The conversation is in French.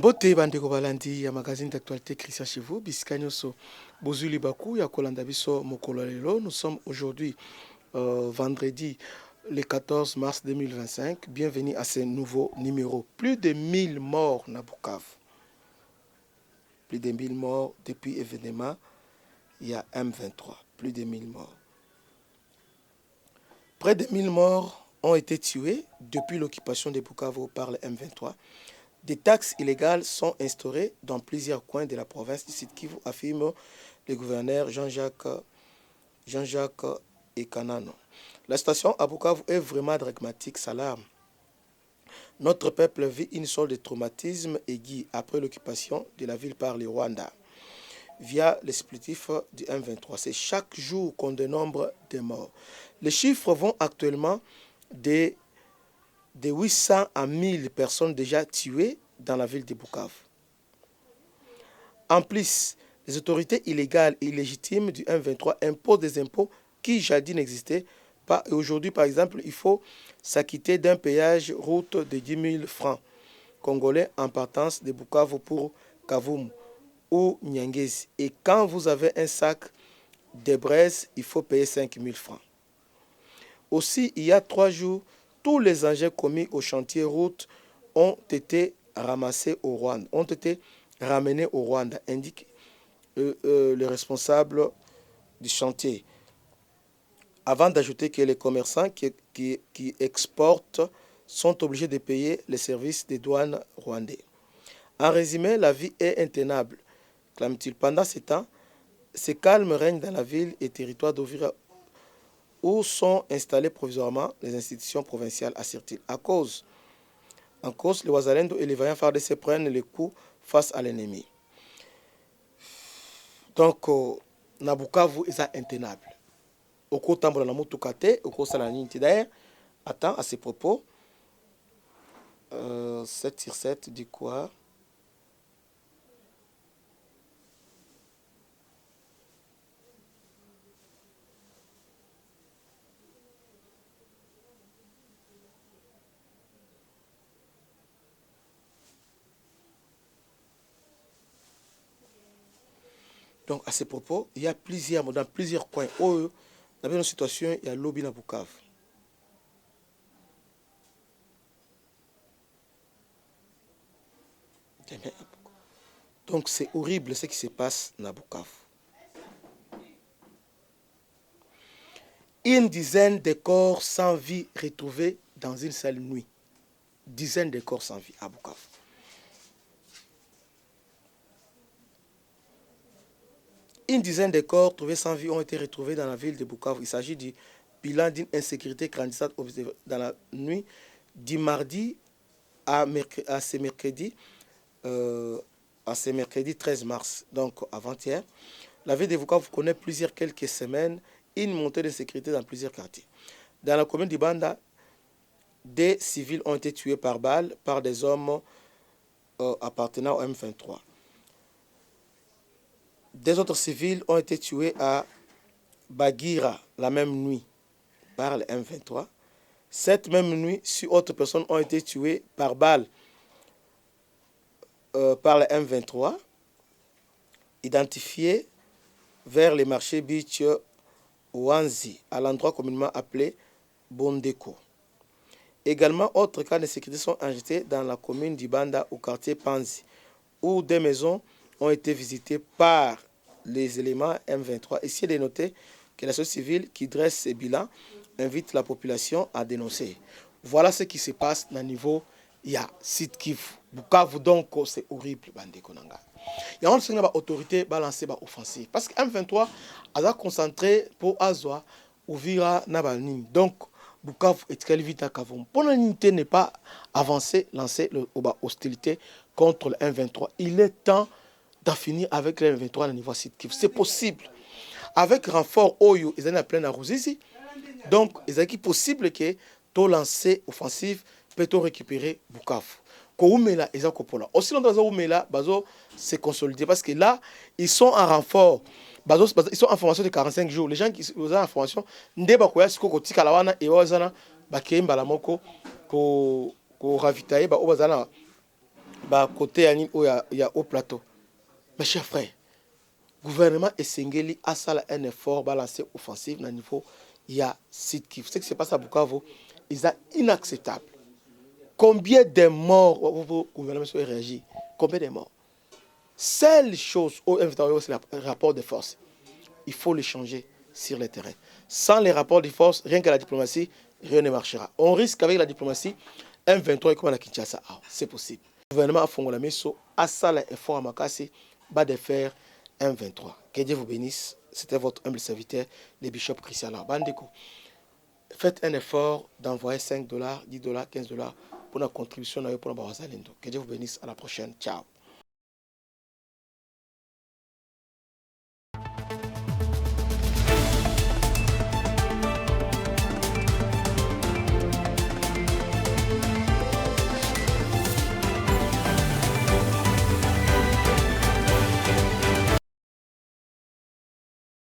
Mbote bandeko balandi ya magazine d'actualité Christian chez vous, Biscanyoso Bozuli Baku, ya Kolanda Biso Mokolo Lelo. Nous sommes aujourd'hui vendredi le 14 mars 2025. Bienvenue à ce nouveau numéro. Plus de 1000 morts na Bukavu. Plus de 1000 morts depuis événement. Il y a M23. Plus de 1000 morts. Près de 1000 morts ont été tués depuis l'occupation de Bukavu par le M23. Des taxes illégales sont instaurées dans plusieurs coins de la province du Sud Kivu, affirme le gouverneur Jean-Jacques Ekanano. La situation à Bukavu est vraiment dramatique, s'alarme. Notre peuple vit une sorte de traumatisme aigu après l'occupation de la ville par le Rwanda via l'exploitif du M23. C'est chaque jour qu'on dénombre des morts. Les chiffres vont actuellement de 800 à 1000 personnes déjà tuées dans la ville de Bukavu. En plus, les autorités illégales et illégitimes du M23 imposent des impôts qui jadis n'existaient pas. Et aujourd'hui, par exemple, il faut s'acquitter d'un péage route de 10 000 francs congolais en partance de Bukavu pour Kavumu ou Nyangezi. Et quand vous avez un sac de braise, il faut payer 5 000 francs. Aussi, il y a 3 jours, tous les engins commis au chantier route ont été ramassés au Rwanda, ont été ramenés au Rwanda, indique le responsable du chantier. Avant d'ajouter que les commerçants qui exportent sont obligés de payer les services des douanes rwandais. En résumé, la vie est intenable, clame-t-il. Pendant ce temps, ce calme règne dans la ville et territoire d'Ovira où sont installées provisoirement les institutions provinciales, assure-t-il. En cause, les Wazalendo et les vaillants FARDC prennent les coups face à l'ennemi. Donc, Nabukavu est intenable. Au côté de la Moutoukate, au côté de la Nintidaire, attends à ces propos. 7 sur 7 dit quoi? Donc, à ces propos, il y a dans plusieurs coins où, dans une situation, il y a lobby dans Bukavu. Donc, c'est horrible ce qui se passe dans Bukavu. Une dizaine de corps sans vie retrouvés dans une seule nuit. Dizaine de corps sans vie à Bukavu. Une dizaine de corps trouvés sans vie ont été retrouvés dans la ville de Bukavu. Il s'agit du bilan d'une insécurité grandissante dans la nuit du mardi à ce mercredi 13 mars, donc avant-hier. La ville de Bukavu connaît quelques semaines une montée de sécurité dans plusieurs quartiers. Dans la commune d'Ibanda, des civils ont été tués par balle par des hommes appartenant au M23. Des autres civils ont été tués à Bagira la même nuit par le M23. Cette même nuit, 6 autres personnes ont été tuées par balle par le M23, identifiées vers les marchés Beach Wanzi, à l'endroit communément appelé Bondeko. Également, autres cas de sécurité sont enregistrés dans la commune d'Ibanda au quartier Panzi, où des maisons ont été visitées par les éléments M23. Ici, il est noté que la société civile qui dresse ces bilans invite la population à dénoncer. Voilà ce qui se passe dans le niveau il y a Sud Kivu. Bukavu, donc, c'est horrible. Il y a une autorité balancée par offensive. Parce que M23 a concentré pour Azwa, Ouvira, Nabalni. Donc, Bukavu est très vite à Kavum. Pour l'unité n'est pas avancée, lancer l'hostilité contre le M23. Il est temps d'en finir avec le M23 au niveau Sud Kivu. C'est possible. Avec renfort Oyo, ils sont plein à Rouzizi. Donc, il est possible que tout lancer offensif peut récupérer Bukavu. Koumela et Zakopola. Aussi longtemps que Koumela, Bazo s'est consolidé parce que là, ils sont en renfort. Ils sont en formation de 45 jours. Les gens qui sont en formation, Ndeba Koya Siko Kotika Lawana et Ozana, Bakem Balamoko, Ko ravitailler, Obazana, bah côté il y a au plateau. Mes chers frères, gouvernement Essengeli a ça un effort balancé offensif dans le niveau il y a Sud Kivu. Ce qui se passe à Bukavu, c'est inacceptable. Combien de morts le gouvernement a réagi? Combien de morts? Seule chose au M23, c'est le rapport de force. Il faut le changer sur le terrain. Sans les rapports de force, rien que la diplomatie, rien ne marchera. On risque avec la diplomatie, M23 comme à Kinshasa. Ah, c'est possible. Le gouvernement a fait la mission, a ça l'effort à Makassi, bas de faire M23. Que Dieu vous bénisse. C'était votre humble serviteur, le bishop Christian Bandeko. Faites un effort d'envoyer $5, $10, $15 pour la contribution pour la Barazalendo. Que Dieu vous bénisse. À la prochaine. Ciao.